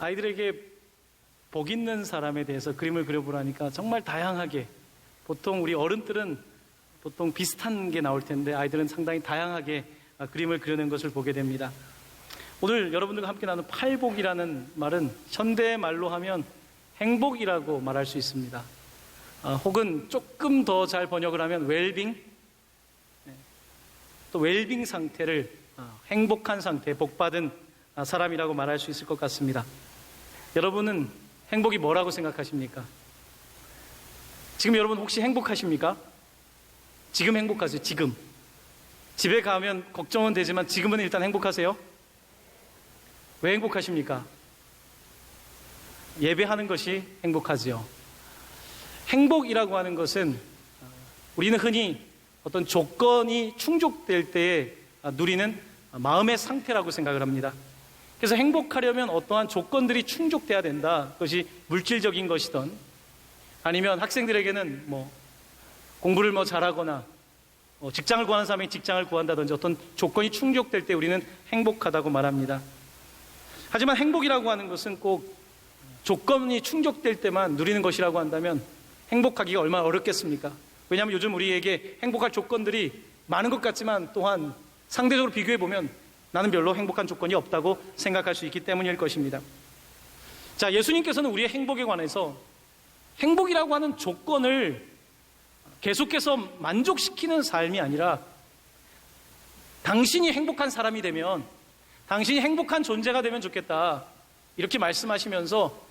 아이들에게 복 있는 사람에 대해서 그림을 그려보라니까 정말 다양하게, 보통 우리 어른들은 보통 비슷한 게 나올 텐데 아이들은 상당히 다양하게 그림을 그려낸 것을 보게 됩니다. 오늘 여러분들과 함께 나눈 팔복이라는 말은 현대의 말로 하면 행복이라고 말할 수 있습니다. 혹은 조금 더 잘 번역을 하면 웰빙, 또 웰빙 상태를 행복한 상태, 복받은 사람이라고 말할 수 있을 것 같습니다. 여러분은 행복이 뭐라고 생각하십니까? 지금 여러분 혹시 행복하십니까? 지금 행복하세요? 지금. 집에 가면 걱정은 되지만 지금은 일단 행복하세요? 왜 행복하십니까? 예배하는 것이 행복하지요. 행복이라고 하는 것은 우리는 흔히 어떤 조건이 충족될 때에 누리는 마음의 상태라고 생각을 합니다. 그래서 행복하려면 어떠한 조건들이 충족돼야 된다. 그것이 물질적인 것이든 아니면 학생들에게는 공부를 잘하거나 직장을 구하는 사람이 직장을 구한다든지 어떤 조건이 충족될 때 우리는 행복하다고 말합니다. 하지만 행복이라고 하는 것은 꼭 조건이 충족될 때만 누리는 것이라고 한다면 행복하기가 얼마나 어렵겠습니까? 왜냐하면 요즘 우리에게 행복할 조건들이 많은 것 같지만 또한 상대적으로 비교해보면 나는 별로 행복한 조건이 없다고 생각할 수 있기 때문일 것입니다. 자, 예수님께서는 우리의 행복에 관해서 행복이라고 하는 조건을 계속해서 만족시키는 삶이 아니라 당신이 행복한 사람이 되면, 당신이 행복한 존재가 되면 좋겠다, 이렇게 말씀하시면서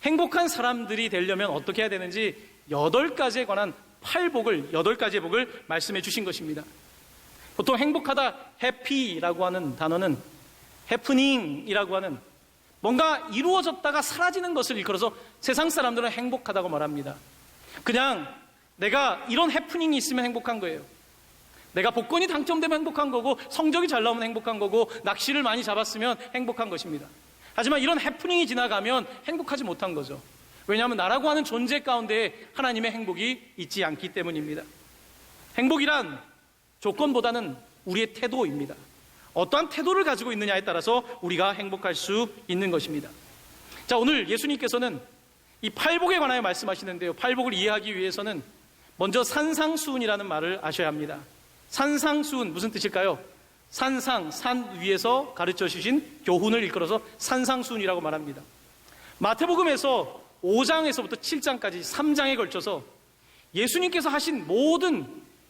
행복한 사람들이 되려면 어떻게 해야 되는지 8가지에 관한 8가지의 복을 말씀해 주신 것입니다. 보통 행복하다, 해피라고 하는 단어는 해프닝이라고 하는 뭔가 이루어졌다가 사라지는 것을 일컬어서 세상 사람들은 행복하다고 말합니다. 그냥 내가 이런 해프닝이 있으면 행복한 거예요. 내가 복권이 당첨되면 행복한 거고, 성적이 잘 나오면 행복한 거고, 낚시를 많이 잡았으면 행복한 것입니다. 하지만 이런 해프닝이 지나가면 행복하지 못한 거죠. 왜냐하면 나라고 하는 존재 가운데 하나님의 행복이 있지 않기 때문입니다. 행복이란 조건보다는 우리의 태도입니다. 어떠한 태도를 가지고 있느냐에 따라서 우리가 행복할 수 있는 것입니다. 자, 오늘 예수님께서는 이 팔복에 관하여 말씀하시는데요, 팔복을 이해하기 위해서는 먼저 산상수훈이라는 말을 아셔야 합니다. 산상수훈, 무슨 뜻일까요? 산상, 산 위에서 가르쳐 주신 교훈을 일컬어서 산상수훈이라고 말합니다. 마태복음에서 5장에서부터 7장까지 3장에 걸쳐서 예수님께서 하신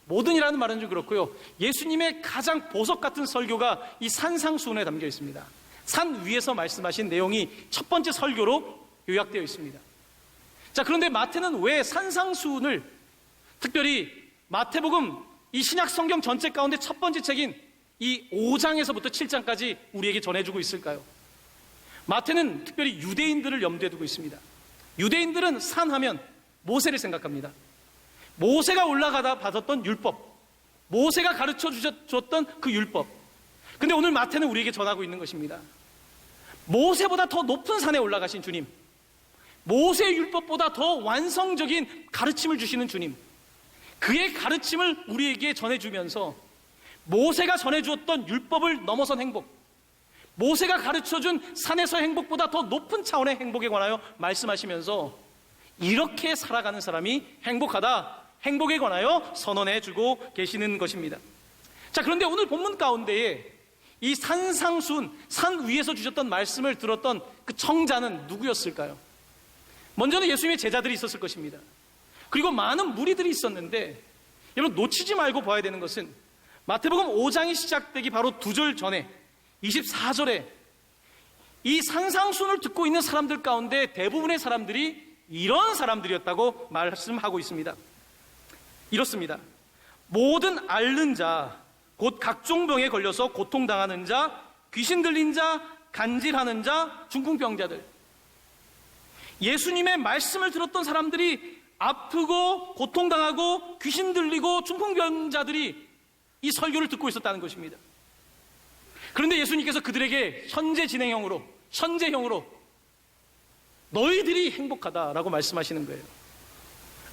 모든이라는 말은 좀 그렇고요, 예수님의 가장 보석 같은 설교가 이 산상수훈에 담겨 있습니다. 산 위에서 말씀하신 내용이 첫 번째 설교로 요약되어 있습니다. 자, 그런데 마태는 왜 산상수훈을, 특별히 마태복음 이 신약 성경 전체 가운데 첫 번째 책인 이 5장에서부터 7장까지 우리에게 전해주고 있을까요? 마태는 특별히 유대인들을 염두에 두고 있습니다. 유대인들은 산하면 모세를 생각합니다. 모세가 올라가다 받았던 율법, 모세가 가르쳐 주셨던 그 율법. 근데 오늘 마태는 우리에게 전하고 있는 것입니다. 모세보다 더 높은 산에 올라가신 주님, 모세의 율법보다 더 완성적인 가르침을 주시는 주님, 그의 가르침을 우리에게 전해주면서 모세가 전해주었던 율법을 넘어선 행복, 모세가 가르쳐준 산에서의 행복보다 더 높은 차원의 행복에 관하여 말씀하시면서 이렇게 살아가는 사람이 행복하다, 행복에 관하여 선언해주고 계시는 것입니다. 자, 그런데 오늘 본문 가운데에 이 산상수훈, 산 위에서 주셨던 말씀을 들었던 그 청자는 누구였을까요? 먼저는 예수님의 제자들이 있었을 것입니다. 그리고 많은 무리들이 있었는데, 여러분 놓치지 말고 봐야 되는 것은 마태복음 5장이 시작되기 바로 2절 전에 24절에 이 산상수훈을 듣고 있는 사람들 가운데 대부분의 사람들이 이런 사람들이었다고 말씀하고 있습니다. 이렇습니다. 모든 앓는 자, 곧 각종 병에 걸려서 고통당하는 자, 귀신 들린 자, 간질하는 자, 중풍병자들. 예수님의 말씀을 들었던 사람들이 아프고 고통당하고 귀신 들리고 중풍병자들이 이 설교를 듣고 있었다는 것입니다. 그런데 예수님께서 그들에게 현재형으로 너희들이 행복하다라고 말씀하시는 거예요.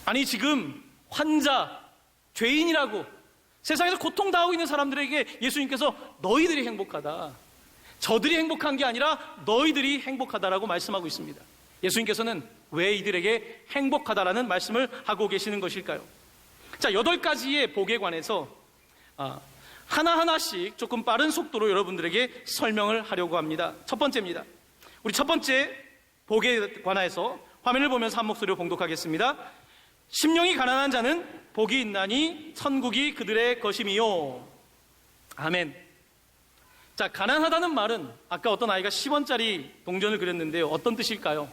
아니, 지금 환자, 죄인이라고 세상에서 고통당하고 있는 사람들에게 예수님께서 너희들이 행복하다, 저들이 행복한 게 아니라 너희들이 행복하다라고 말씀하고 있습니다. 예수님께서는 왜 이들에게 행복하다라는 말씀을 하고 계시는 것일까요? 자, 8가지의 복에 관해서 하나하나씩 조금 빠른 속도로 여러분들에게 설명을 하려고 합니다. 첫 번째입니다. 우리 첫 번째 복에 관해서 화면을 보면서 한 목소리로 봉독하겠습니다. 심령이 가난한 자는 복이 있나니 천국이 그들의 것임이요. 아멘. 자, 가난하다는 말은 아까 어떤 아이가 10원짜리 동전을 그렸는데요. 어떤 뜻일까요?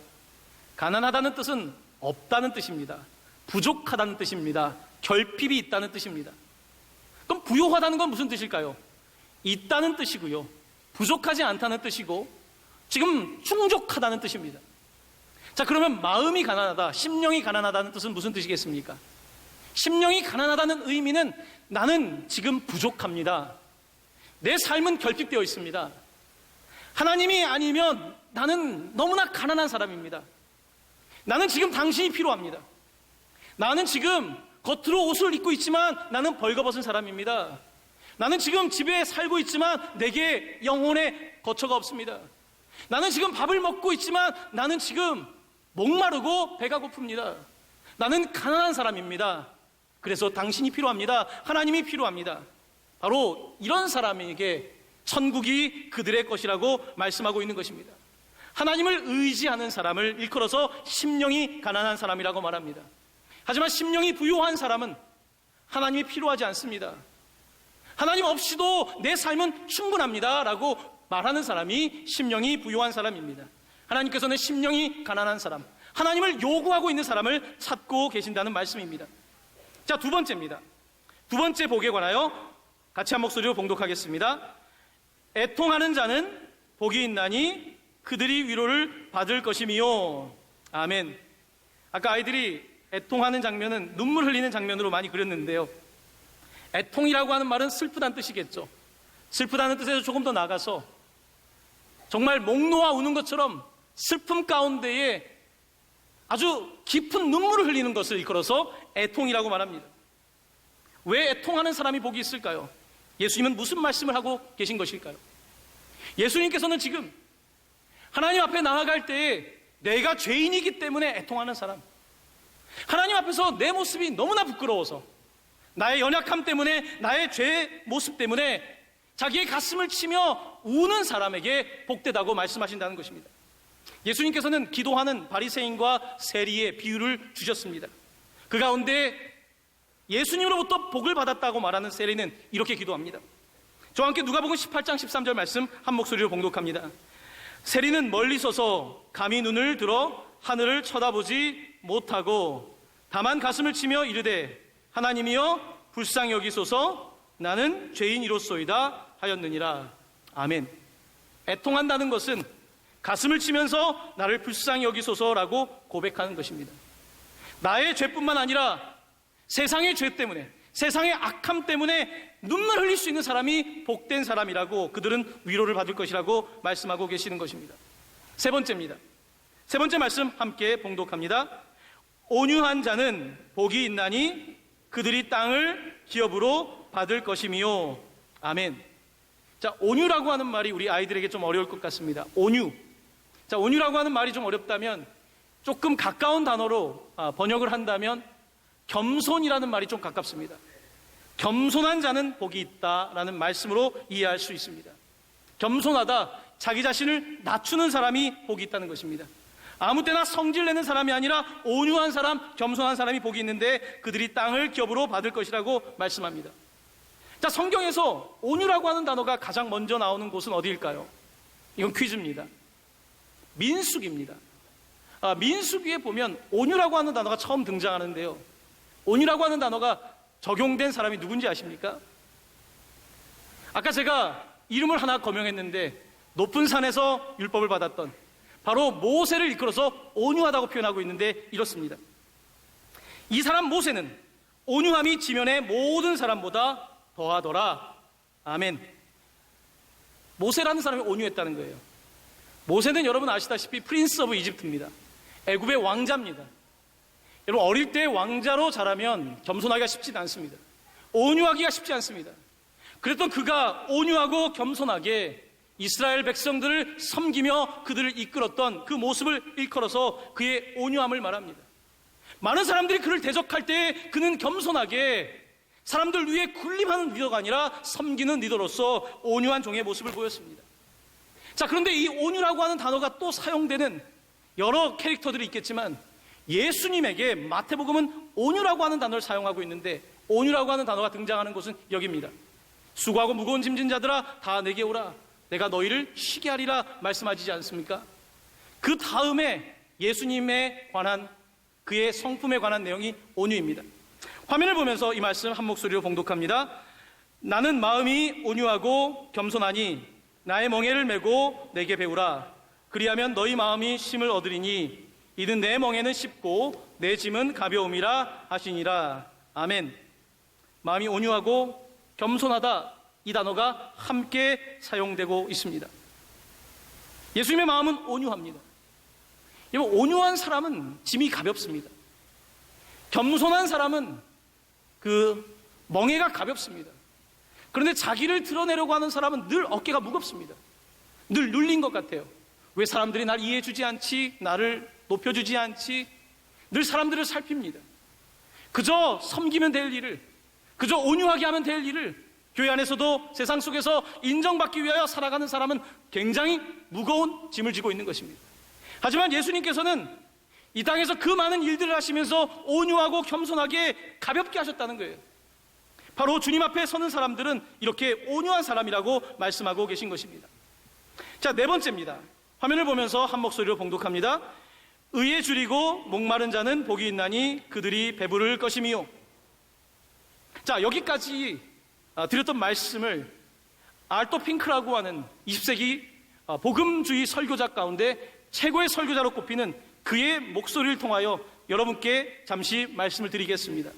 가난하다는 뜻은 없다는 뜻입니다. 부족하다는 뜻입니다. 결핍이 있다는 뜻입니다. 그럼 부요하다는 건 무슨 뜻일까요? 있다는 뜻이고요. 부족하지 않다는 뜻이고 지금 충족하다는 뜻입니다. 자, 그러면 마음이 가난하다, 심령이 가난하다는 뜻은 무슨 뜻이겠습니까? 심령이 가난하다는 의미는 나는 지금 부족합니다. 내 삶은 결핍되어 있습니다. 하나님이 아니면 나는 너무나 가난한 사람입니다. 나는 지금 당신이 필요합니다. 나는 지금 겉으로 옷을 입고 있지만 나는 벌거벗은 사람입니다. 나는 지금 집에 살고 있지만 내게 영혼의 거처가 없습니다. 나는 지금 밥을 먹고 있지만 나는 지금 목마르고 배가 고픕니다. 나는 가난한 사람입니다. 그래서 당신이 필요합니다. 하나님이 필요합니다. 바로 이런 사람에게 천국이 그들의 것이라고 말씀하고 있는 것입니다. 하나님을 의지하는 사람을 일컬어서 심령이 가난한 사람이라고 말합니다. 하지만 심령이 부요한 사람은 하나님이 필요하지 않습니다. 하나님 없이도 내 삶은 충분합니다 라고 말하는 사람이 심령이 부요한 사람입니다. 하나님께서는 심령이 가난한 사람, 하나님을 요구하고 있는 사람을 찾고 계신다는 말씀입니다. 자, 두 번째입니다. 두 번째 복에 관하여 같이 한 목소리로 봉독하겠습니다. 애통하는 자는 복이 있나니 그들이 위로를 받을 것이미요. 아멘. 아까 아이들이 애통하는 장면은 눈물 흘리는 장면으로 많이 그렸는데요. 애통이라고 하는 말은 슬프다는 뜻이겠죠. 슬프다는 뜻에서 조금 더 나가서 정말 목 놓아 우는 것처럼 슬픔 가운데에 아주 깊은 눈물을 흘리는 것을 일컬어서 애통이라고 말합니다. 왜 애통하는 사람이 복이 있을까요? 예수님은 무슨 말씀을 하고 계신 것일까요? 예수님께서는 지금 하나님 앞에 나아갈 때에 내가 죄인이기 때문에 애통하는 사람, 하나님 앞에서 내 모습이 너무나 부끄러워서 나의 연약함 때문에, 나의 죄의 모습 때문에 자기의 가슴을 치며 우는 사람에게 복되다고 말씀하신다는 것입니다. 예수님께서는 기도하는 바리새인과 세리의 비유를 주셨습니다. 그 가운데 예수님으로부터 복을 받았다고 말하는 세리는 이렇게 기도합니다. 저와 함께 누가복음 18장 13절 말씀 한 목소리로 봉독합니다. 세리는 멀리 서서 감히 눈을 들어 하늘을 쳐다보지 못하고 다만 가슴을 치며 이르되 하나님이여 불쌍히 여기소서 나는 죄인이로소이다 하였느니라. 아멘. 애통한다는 것은 가슴을 치면서 나를 불쌍히 여기소서라고 고백하는 것입니다. 나의 죄뿐만 아니라 세상의 죄 때문에, 세상의 악함 때문에 눈물 흘릴 수 있는 사람이 복된 사람이라고, 그들은 위로를 받을 것이라고 말씀하고 계시는 것입니다. 세 번째입니다. 세 번째 말씀 함께 봉독합니다. 온유한 자는 복이 있나니 그들이 땅을 기업으로 받을 것이미요. 아멘. 자, 온유라고 하는 말이 우리 아이들에게 좀 어려울 것 같습니다. 온유. 자, 온유라고 하는 말이 좀 어렵다면 조금 가까운 단어로 번역을 한다면 겸손이라는 말이 좀 가깝습니다. 겸손한 자는 복이 있다라는 말씀으로 이해할 수 있습니다. 겸손하다, 자기 자신을 낮추는 사람이 복이 있다는 것입니다. 아무 때나 성질내는 사람이 아니라 온유한 사람, 겸손한 사람이 복이 있는데 그들이 땅을 기업으로 받을 것이라고 말씀합니다. 자, 성경에서 온유라고 하는 단어가 가장 먼저 나오는 곳은 어디일까요? 이건 퀴즈입니다. 민수기입니다. 민수기에 보면 온유라고 하는 단어가 처음 등장하는데요. 온유라고 하는 단어가 적용된 사람이 누군지 아십니까? 아까 제가 이름을 하나 거명했는데 높은 산에서 율법을 받았던 바로 모세를 일컬어서 온유하다고 표현하고 있는데 이렇습니다. 이 사람 모세는 온유함이 지면의 모든 사람보다 더하더라. 아멘. 모세라는 사람이 온유했다는 거예요. 모세는 여러분 아시다시피 프린스 오브 이집트입니다. 애굽의 왕자입니다. 여러분, 어릴 때 왕자로 자라면 겸손하기가 쉽지 않습니다. 온유하기가 쉽지 않습니다. 그랬던 그가 온유하고 겸손하게 이스라엘 백성들을 섬기며 그들을 이끌었던 그 모습을 일컬어서 그의 온유함을 말합니다. 많은 사람들이 그를 대적할 때 그는 겸손하게 사람들 위에 군림하는 리더가 아니라 섬기는 리더로서 온유한 종의 모습을 보였습니다. 자, 그런데 이 온유라고 하는 단어가 또 사용되는 여러 캐릭터들이 있겠지만 예수님에게 마태복음은 온유라고 하는 단어를 사용하고 있는데, 온유라고 하는 단어가 등장하는 곳은 여기입니다. 수고하고 무거운 짐진 자들아 다 내게 오라, 내가 너희를 쉬게 하리라 말씀하시지 않습니까? 그 다음에 예수님에 관한, 그의 성품에 관한 내용이 온유입니다. 화면을 보면서 이 말씀 한 목소리로 봉독합니다. 나는 마음이 온유하고 겸손하니 나의 멍에를 메고 내게 배우라. 그리하면 너희 마음이 쉼을 얻으리니 이는 내 멍에는 쉽고 내 짐은 가벼움이라 하시니라. 아멘. 마음이 온유하고 겸손하다, 이 단어가 함께 사용되고 있습니다. 예수님의 마음은 온유합니다. 온유한 사람은 짐이 가볍습니다. 겸손한 사람은 그 멍에가 가볍습니다. 그런데 자기를 드러내려고 하는 사람은 늘 어깨가 무겁습니다. 늘 눌린 것 같아요. 왜 사람들이 날 이해해주지 않지? 나를 높여주지 않지? 늘 사람들을 살핍니다. 그저 섬기면 될 일을, 그저 온유하게 하면 될 일을, 교회 안에서도 세상 속에서 인정받기 위하여 살아가는 사람은 굉장히 무거운 짐을 지고 있는 것입니다. 하지만 예수님께서는 이 땅에서 그 많은 일들을 하시면서 온유하고 겸손하게 가볍게 하셨다는 거예요. 바로 주님 앞에 서는 사람들은 이렇게 온유한 사람이라고 말씀하고 계신 것입니다. 자, 네 번째입니다. 화면을 보면서 한 목소리로 봉독합니다. 의에 줄이고 목마른 자는 복이 있나니 그들이 배부를 것임이요. 자, 여기까지 드렸던 말씀을 알토 핑크라고 하는 20세기 복음주의 설교자 가운데 최고의 설교자로 꼽히는 그의 목소리를 통하여 여러분께 잠시 말씀을 드리겠습니다.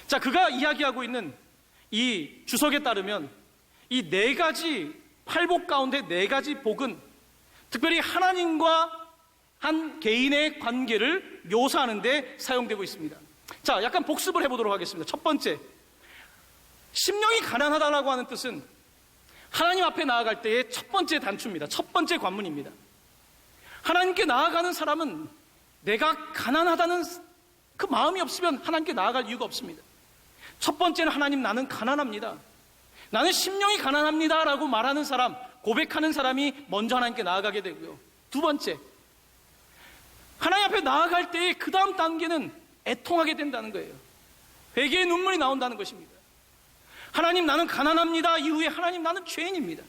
자, 그가 이야기하고 있는 이 주석에 따르면 이 네 가지 팔복 가운데 네 가지 복은 특별히 하나님과 한 개인의 관계를 묘사하는 데 사용되고 있습니다. 자, 약간 복습을 해보도록 하겠습니다. 첫 번째, 심령이 가난하다라고 하는 뜻은 하나님 앞에 나아갈 때의 첫 번째 단추입니다. 첫 번째 관문입니다. 하나님께 나아가는 사람은 내가 가난하다는 그 마음이 없으면 하나님께 나아갈 이유가 없습니다. 첫 번째는 하나님, 나는 가난합니다. 나는 심령이 가난합니다 라고 말하는 사람, 고백하는 사람이 먼저 하나님께 나아가게 되고요. 두 번째, 하나님 앞에 나아갈 때의 그 다음 단계는 애통하게 된다는 거예요. 회개의 눈물이 나온다는 것입니다. 하나님, 나는 가난합니다 이후에 하나님, 나는 죄인입니다.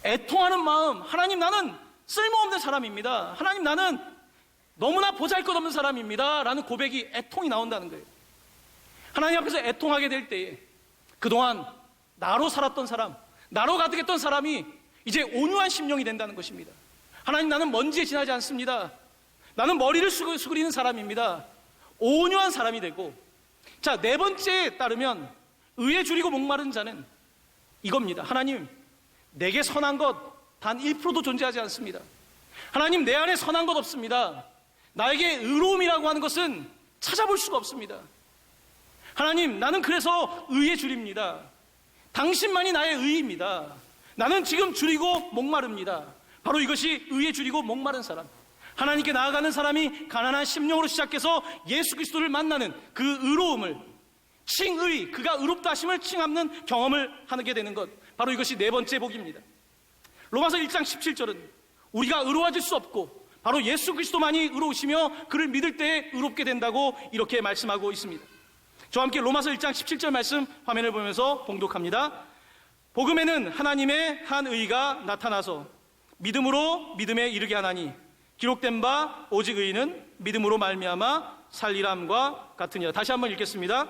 애통하는 마음, 하나님, 나는 쓸모없는 사람입니다. 하나님, 나는 너무나 보잘것없는 사람입니다 라는 고백이, 애통이 나온다는 거예요. 하나님 앞에서 애통하게 될 때에 그동안 나로 살았던 사람, 나로 가득했던 사람이 이제 온유한 심령이 된다는 것입니다. 하나님, 나는 먼지에 지나지 않습니다. 나는 머리를 수그리는 사람입니다. 온유한 사람이 되고, 자, 네 번째에 따르면 의에 줄이고 목마른 자는 이겁니다. 하나님, 내게 선한 것 단 1%도 존재하지 않습니다. 하나님, 내 안에 선한 것 없습니다. 나에게 의로움이라고 하는 것은 찾아볼 수가 없습니다. 하나님, 나는 그래서 의에 줄입니다. 당신만이 나의 의입니다. 나는 지금 줄이고 목마릅니다. 바로 이것이 의에 줄이고 목마른 사람, 하나님께 나아가는 사람이 가난한 심령으로 시작해서 예수 그리스도를 만나는 그 의로움을, 칭의, 그가 의롭다 하심을 칭함는 경험을 하게 되는 것, 바로 이것이 네 번째 복입니다. 로마서 1장 17절은 우리가 의로워질 수 없고 바로 예수 그리스도만이 의로우시며 그를 믿을 때에 의롭게 된다고 이렇게 말씀하고 있습니다. 저와 함께 로마서 1장 17절 말씀 화면을 보면서 봉독합니다. 복음에는 하나님의 한 의가 나타나서 믿음으로 믿음에 이르게 하나니 기록된 바 오직 의인은 믿음으로 말미암아 살리람과 같으니라. 다시 한번 읽겠습니다.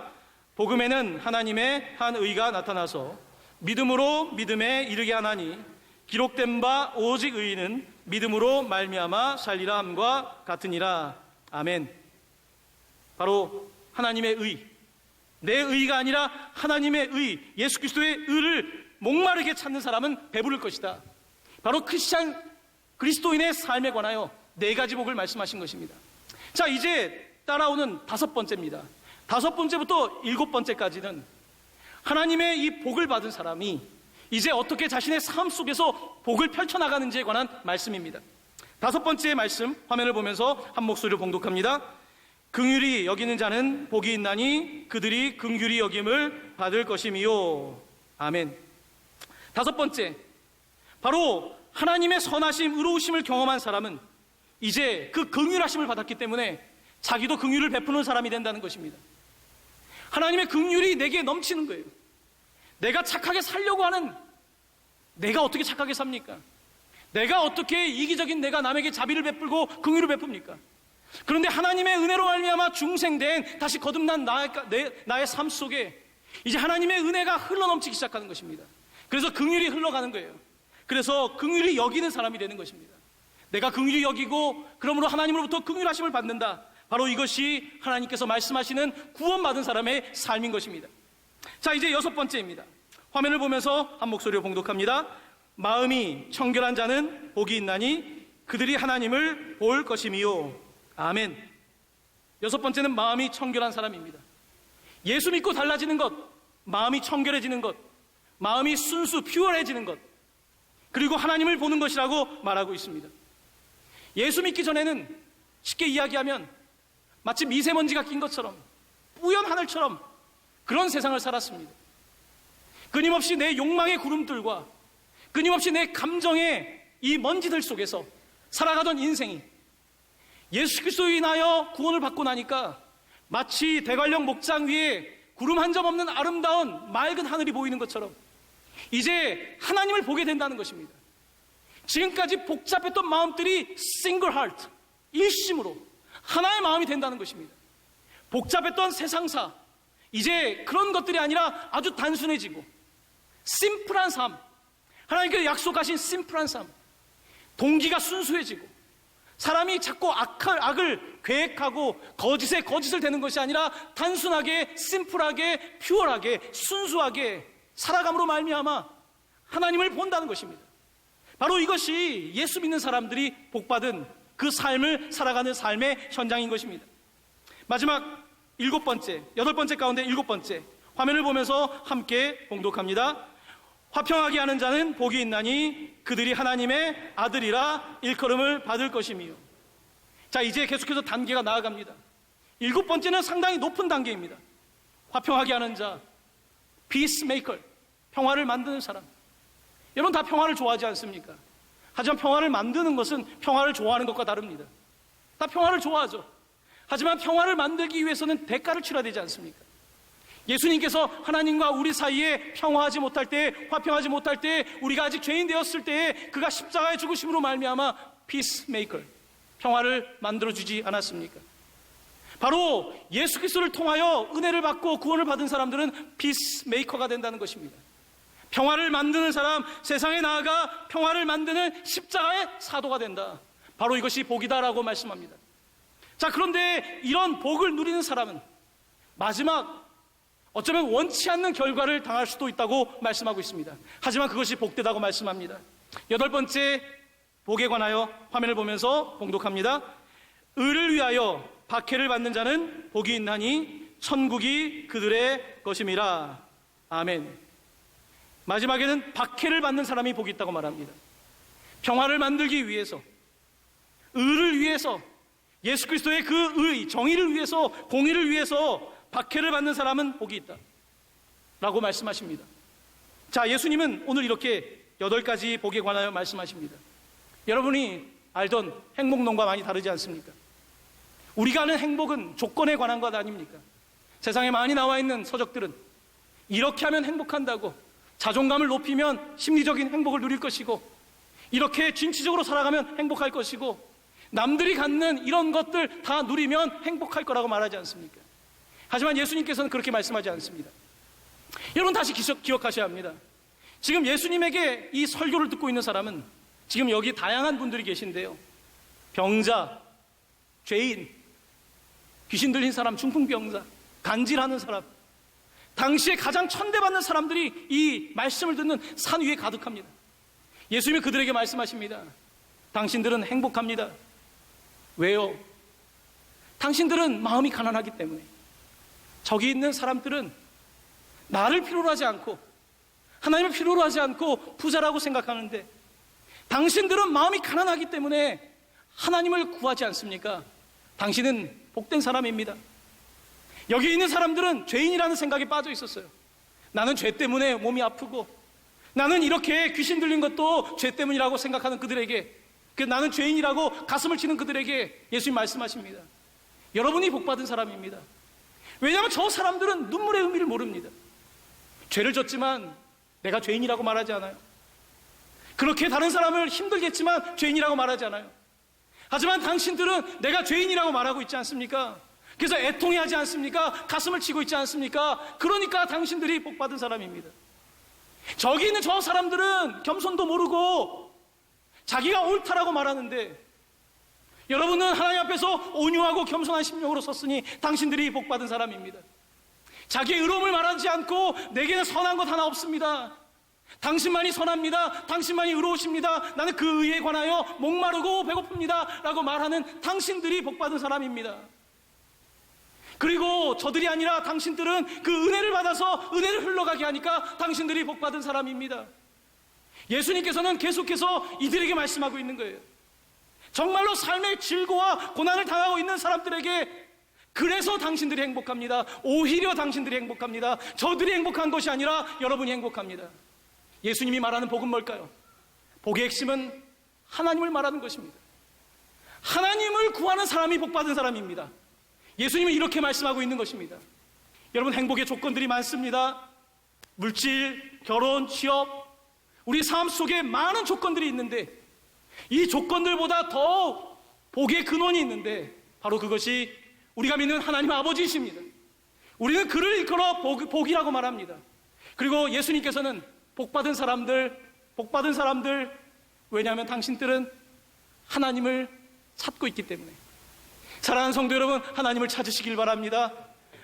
복음에는 하나님의 한 의가 나타나서 믿음으로 믿음에 이르게 하나니 기록된 바 오직 의인은 믿음으로 말미암아 살리람과 같으니라. 아멘. 바로 하나님의 의, 내 의가 아니라 하나님의 의, 예수 그리스도의 의를 목마르게 찾는 사람은 배부를 것이다. 바로 그리스도인의 삶에 관하여 네 가지 복을 말씀하신 것입니다. 자, 이제 따라오는 다섯 번째입니다. 다섯 번째부터 일곱 번째까지는 하나님의 이 복을 받은 사람이 이제 어떻게 자신의 삶 속에서 복을 펼쳐나가는지에 관한 말씀입니다. 다섯 번째 말씀, 화면을 보면서 한 목소리로 봉독합니다. 긍휼히 여기는 자는 복이 있나니 그들이 긍휼히 여김을 받을 것임이요. 아멘. 다섯 번째, 바로 하나님의 선하심, 의로우심을 경험한 사람은 이제 그 긍휼하심을 받았기 때문에 자기도 긍휼을 베푸는 사람이 된다는 것입니다. 하나님의 긍휼이 내게 넘치는 거예요. 내가 착하게 살려고 하는, 내가 어떻게 착하게 삽니까? 내가 어떻게 이기적인 내가 남에게 자비를 베풀고 긍휼을 베풉니까? 그런데 하나님의 은혜로 말미암아 중생된 다시 거듭난 나의 삶 속에 이제 하나님의 은혜가 흘러넘치기 시작하는 것입니다. 그래서 긍휼이 흘러가는 거예요. 그래서 긍휼히 여기는 사람이 되는 것입니다. 내가 긍휼히 여기고 그러므로 하나님으로부터 긍휼하심을 받는다. 바로 이것이 하나님께서 말씀하시는 구원받은 사람의 삶인 것입니다. 자, 이제 여섯 번째입니다. 화면을 보면서 한 목소리로 봉독합니다. 마음이 청결한 자는 복이 있나니 그들이 하나님을 볼 것임이요. 아멘. 여섯 번째는 마음이 청결한 사람입니다. 예수 믿고 달라지는 것, 마음이 청결해지는 것, 마음이 순수, 퓨어해지는 것, 그리고 하나님을 보는 것이라고 말하고 있습니다. 예수 믿기 전에는 쉽게 이야기하면 마치 미세먼지가 낀 것처럼 뿌연 하늘처럼 그런 세상을 살았습니다. 끊임없이 내 욕망의 구름들과 끊임없이 내 감정의 이 먼지들 속에서 살아가던 인생이 예수 그리스도로 인하여 구원을 받고 나니까 마치 대관령 목장 위에 구름 한 점 없는 아름다운 맑은 하늘이 보이는 것처럼 이제 하나님을 보게 된다는 것입니다. 지금까지 복잡했던 마음들이 싱글 하트, 일심으로 하나의 마음이 된다는 것입니다. 복잡했던 세상사, 이제 그런 것들이 아니라 아주 단순해지고 심플한 삶, 하나님께서 약속하신 심플한 삶, 동기가 순수해지고 사람이 자꾸 악을 계획하고 거짓에 거짓을 대는 것이 아니라 단순하게, 심플하게, 퓨어하게, 순수하게 살아감으로 말미암아 하나님을 본다는 것입니다. 바로 이것이 예수 믿는 사람들이 복받은 그 삶을 살아가는 삶의 현장인 것입니다. 마지막 일곱 번째, 여덟 번째 가운데 일곱 번째, 화면을 보면서 함께 봉독합니다. 화평하게 하는 자는 복이 있나니 그들이 하나님의 아들이라 일컬음을 받을 것이며. 자, 이제 계속해서 단계가 나아갑니다. 일곱 번째는 상당히 높은 단계입니다. 화평하게 하는 자, peacemaker, 평화를 만드는 사람. 여러분 다 평화를 좋아하지 않습니까? 하지만 평화를 만드는 것은 평화를 좋아하는 것과 다릅니다. 다 평화를 좋아하죠. 하지만 평화를 만들기 위해서는 대가를 치러야 되지 않습니까? 예수님께서 하나님과 우리 사이에 평화하지 못할 때, 화평하지 못할 때, 우리가 아직 죄인 되었을 때에 그가 십자가의 죽으심으로 말미암아 peacemaker, 평화를 만들어주지 않았습니까? 바로 예수 그리스도를 통하여 은혜를 받고 구원을 받은 사람들은 peacemaker가 된다는 것입니다. 평화를 만드는 사람, 세상에 나아가 평화를 만드는 십자가의 사도가 된다. 바로 이것이 복이다라고 말씀합니다. 자, 그런데 이런 복을 누리는 사람은 마지막 어쩌면 원치 않는 결과를 당할 수도 있다고 말씀하고 있습니다. 하지만 그것이 복되다고 말씀합니다. 여덟 번째 복에 관하여 화면을 보면서 봉독합니다. 의를 위하여 박해를 받는 자는 복이 있나니 천국이 그들의 것임이라. 아멘. 마지막에는 박해를 받는 사람이 복이 있다고 말합니다. 평화를 만들기 위해서, 의를 위해서, 예수 그리스도의 그 의, 정의를 위해서, 공의를 위해서 박해를 받는 사람은 복이 있다 라고 말씀하십니다. 자, 예수님은 오늘 이렇게 8가지 복에 관하여 말씀하십니다. 여러분이 알던 행복론과 많이 다르지 않습니까? 우리가 아는 행복은 조건에 관한 것 아닙니까? 세상에 많이 나와 있는 서적들은 이렇게 하면 행복한다고, 자존감을 높이면 심리적인 행복을 누릴 것이고, 이렇게 진취적으로 살아가면 행복할 것이고, 남들이 갖는 이런 것들 다 누리면 행복할 거라고 말하지 않습니까? 하지만 예수님께서는 그렇게 말씀하지 않습니다. 여러분 다시 기억하셔야 합니다. 지금 예수님에게 이 설교를 듣고 있는 사람은 지금 여기 다양한 분들이 계신데요. 병자, 죄인, 귀신 들린 사람, 중풍병자, 간질하는 사람, 당시에 가장 천대받는 사람들이 이 말씀을 듣는 산 위에 가득합니다. 예수님이 그들에게 말씀하십니다. 당신들은 행복합니다. 왜요? 당신들은 마음이 가난하기 때문에. 저기 있는 사람들은 나를 필요로 하지 않고 하나님을 필요로 하지 않고 부자라고 생각하는데, 당신들은 마음이 가난하기 때문에 하나님을 구하지 않습니까? 당신은 복된 사람입니다. 여기 있는 사람들은 죄인이라는 생각에 빠져 있었어요. 나는 죄 때문에 몸이 아프고, 나는 이렇게 귀신 들린 것도 죄 때문이라고 생각하는 그들에게, 나는 죄인이라고 가슴을 치는 그들에게 예수님 말씀하십니다. 여러분이 복받은 사람입니다. 왜냐하면 저 사람들은 눈물의 의미를 모릅니다. 죄를 졌지만 내가 죄인이라고 말하지 않아요. 그렇게 다른 사람을 힘들겠지만 죄인이라고 말하지 않아요. 하지만 당신들은 내가 죄인이라고 말하고 있지 않습니까? 그래서 애통해하지 않습니까? 가슴을 치고 있지 않습니까? 그러니까 당신들이 복받은 사람입니다. 저기 있는 저 사람들은 겸손도 모르고 자기가 옳다라고 말하는데, 여러분은 하나님 앞에서 온유하고 겸손한 심령으로 섰으니 당신들이 복받은 사람입니다. 자기의 의로움을 말하지 않고 내게는 선한 것 하나 없습니다, 당신만이 선합니다, 당신만이 의로우십니다, 나는 그 의에 관하여 목마르고 배고픕니다 라고 말하는 당신들이 복받은 사람입니다. 그리고 저들이 아니라 당신들은 그 은혜를 받아서 은혜를 흘러가게 하니까 당신들이 복받은 사람입니다. 예수님께서는 계속해서 이들에게 말씀하고 있는 거예요. 정말로 삶의 질고와 고난을 당하고 있는 사람들에게, 그래서 당신들이 행복합니다. 오히려 당신들이 행복합니다. 저들이 행복한 것이 아니라 여러분이 행복합니다. 예수님이 말하는 복은 뭘까요? 복의 핵심은 하나님을 말하는 것입니다. 하나님을 구하는 사람이 복받은 사람입니다. 예수님은 이렇게 말씀하고 있는 것입니다. 여러분, 행복의 조건들이 많습니다. 물질, 결혼, 취업, 우리 삶 속에 많은 조건들이 있는데, 이 조건들보다 더 복의 근원이 있는데, 바로 그것이 우리가 믿는 하나님 아버지이십니다. 우리는 그를 일컬어 복이라고 말합니다. 그리고 예수님께서는 복받은 사람들, 왜냐하면 당신들은 하나님을 찾고 있기 때문에. 사랑하는 성도 여러분, 하나님을 찾으시길 바랍니다.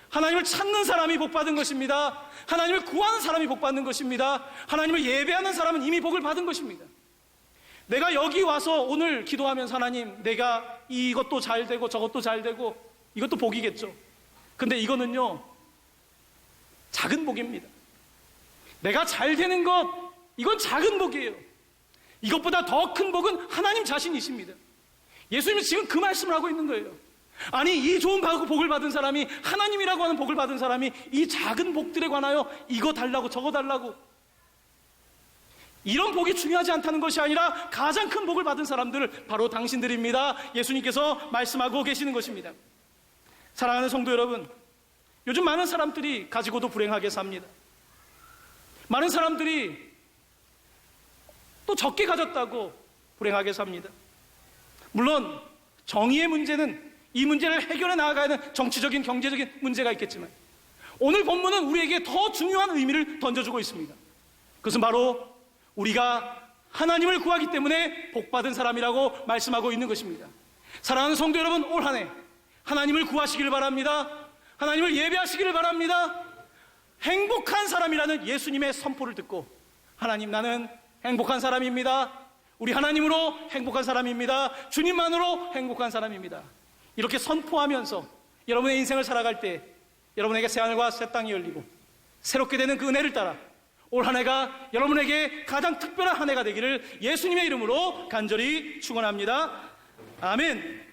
하나님을 찾는 사람이 복받은 것입니다. 하나님을 구하는 사람이 복받는 것입니다. 하나님을 예배하는 사람은 이미 복을 받은 것입니다. 내가 여기 와서 오늘 기도하면서 하나님, 내가 이것도 잘 되고 저것도 잘 되고, 이것도 복이겠죠. 근데 이거는요, 작은 복입니다. 내가 잘 되는 것, 이건 작은 복이에요. 이것보다 더 큰 복은 하나님 자신이십니다. 예수님은 지금 그 말씀을 하고 있는 거예요. 아니, 이 좋은 복을 받은 사람이, 하나님이라고 하는 복을 받은 사람이 이 작은 복들에 관하여 이거 달라고 저거 달라고, 이런 복이 중요하지 않다는 것이 아니라 가장 큰 복을 받은 사람들, 바로 당신들입니다. 예수님께서 말씀하고 계시는 것입니다. 사랑하는 성도 여러분, 요즘 많은 사람들이 가지고도 불행하게 삽니다. 많은 사람들이 또 적게 가졌다고 불행하게 삽니다. 물론 정의의 문제는, 이 문제를 해결해 나아가야 하는 정치적인, 경제적인 문제가 있겠지만, 오늘 본문은 우리에게 더 중요한 의미를 던져주고 있습니다. 그것은 바로 우리가 하나님을 구하기 때문에 복받은 사람이라고 말씀하고 있는 것입니다. 사랑하는 성도 여러분, 올 한 해 하나님을 구하시길 바랍니다. 하나님을 예배하시기를 바랍니다. 행복한 사람이라는 예수님의 선포를 듣고, 하나님, 나는 행복한 사람입니다. 우리 하나님으로 행복한 사람입니다. 주님만으로 행복한 사람입니다. 이렇게 선포하면서 여러분의 인생을 살아갈 때 여러분에게 새하늘과 새 땅이 열리고 새롭게 되는 그 은혜를 따라 올 한 해가 여러분에게 가장 특별한 한 해가 되기를 예수님의 이름으로 간절히 축원합니다. 아멘.